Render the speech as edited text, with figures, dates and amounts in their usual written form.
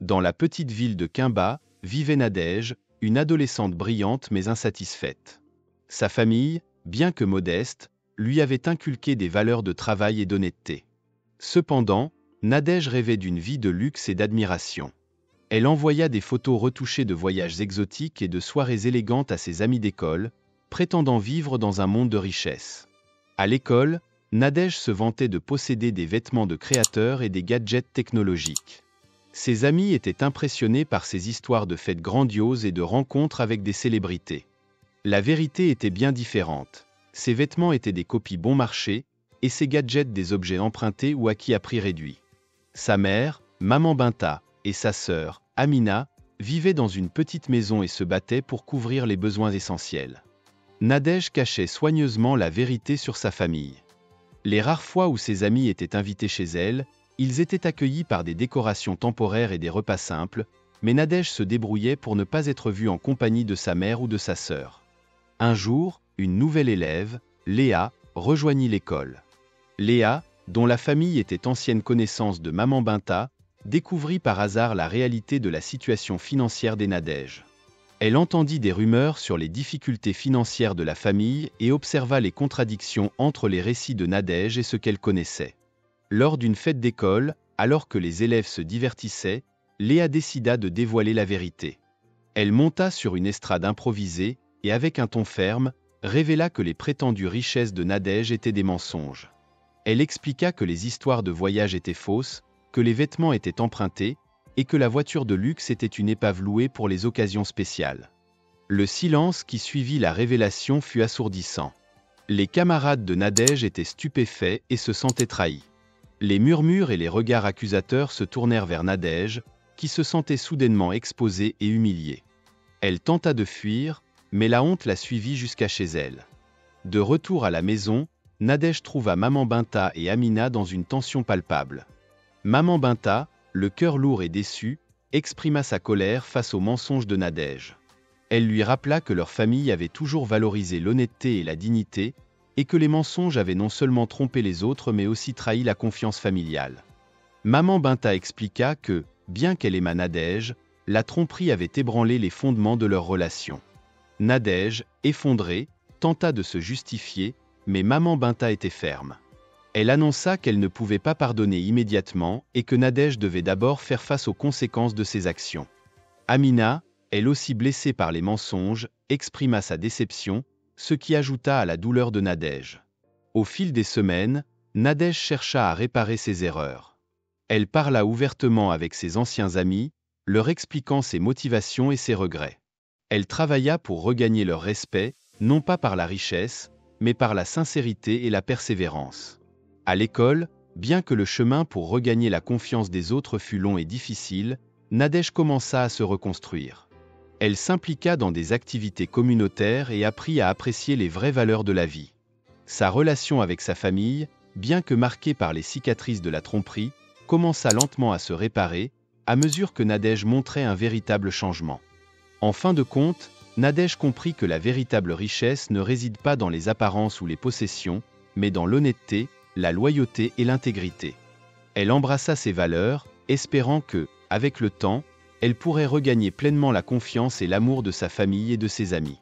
Dans la petite ville de Quimba, vivait Nadège, une adolescente brillante mais insatisfaite. Sa famille, bien que modeste, lui avait inculqué des valeurs de travail et d'honnêteté. Cependant, Nadège rêvait d'une vie de luxe et d'admiration. Elle envoya des photos retouchées de voyages exotiques et de soirées élégantes à ses amis d'école, prétendant vivre dans un monde de richesse. À l'école, Nadège se vantait de posséder des vêtements de créateurs et des gadgets technologiques. Ses amis étaient impressionnés par ses histoires de fêtes grandioses et de rencontres avec des célébrités. La vérité était bien différente. Ses vêtements étaient des copies bon marché, et ses gadgets des objets empruntés ou acquis à prix réduit. Sa mère, Maman Binta, et sa sœur, Amina, vivaient dans une petite maison et se battaient pour couvrir les besoins essentiels. Nadège cachait soigneusement la vérité sur sa famille. Les rares fois où ses amis étaient invités chez elle, ils étaient accueillis par des décorations temporaires et des repas simples, mais Nadège se débrouillait pour ne pas être vue en compagnie de sa mère ou de sa sœur. Un jour, une nouvelle élève, Léa, rejoignit l'école. Léa, dont la famille était ancienne connaissance de Maman Binta, découvrit par hasard la réalité de la situation financière des Nadège. Elle entendit des rumeurs sur les difficultés financières de la famille et observa les contradictions entre les récits de Nadège et ce qu'elle connaissait. Lors d'une fête d'école, alors que les élèves se divertissaient, Léa décida de dévoiler la vérité. Elle monta sur une estrade improvisée et avec un ton ferme, révéla que les prétendues richesses de Nadège étaient des mensonges. Elle expliqua que les histoires de voyage étaient fausses, que les vêtements étaient empruntés, et que la voiture de luxe était une épave louée pour les occasions spéciales. Le silence qui suivit la révélation fut assourdissant. Les camarades de Nadège étaient stupéfaits et se sentaient trahis. Les murmures et les regards accusateurs se tournèrent vers Nadège, qui se sentait soudainement exposée et humiliée. Elle tenta de fuir, mais la honte la suivit jusqu'à chez elle. De retour à la maison, Nadège trouva Maman Binta et Amina dans une tension palpable. Maman Binta, le cœur lourd et déçu, exprima sa colère face aux mensonges de Nadège. Elle lui rappela que leur famille avait toujours valorisé l'honnêteté et la dignité, et que les mensonges avaient non seulement trompé les autres mais aussi trahi la confiance familiale. Maman Binta expliqua que, bien qu'elle aimât Nadège, la tromperie avait ébranlé les fondements de leur relation. Nadège, effondrée, tenta de se justifier, mais Maman Binta était ferme. Elle annonça qu'elle ne pouvait pas pardonner immédiatement et que Nadège devait d'abord faire face aux conséquences de ses actions. Amina, elle aussi blessée par les mensonges, exprima sa déception, ce qui ajouta à la douleur de Nadège. Au fil des semaines, Nadège chercha à réparer ses erreurs. Elle parla ouvertement avec ses anciens amis, leur expliquant ses motivations et ses regrets. Elle travailla pour regagner leur respect, non pas par la richesse, mais par la sincérité et la persévérance. À l'école, bien que le chemin pour regagner la confiance des autres fût long et difficile, Nadège commença à se reconstruire. Elle s'impliqua dans des activités communautaires et apprit à apprécier les vraies valeurs de la vie. Sa relation avec sa famille, bien que marquée par les cicatrices de la tromperie, commença lentement à se réparer, à mesure que Nadège montrait un véritable changement. En fin de compte, Nadège comprit que la véritable richesse ne réside pas dans les apparences ou les possessions, mais dans l'honnêteté, la loyauté et l'intégrité. Elle embrassa ses valeurs, espérant que, avec le temps, elle pourrait regagner pleinement la confiance et l'amour de sa famille et de ses amis.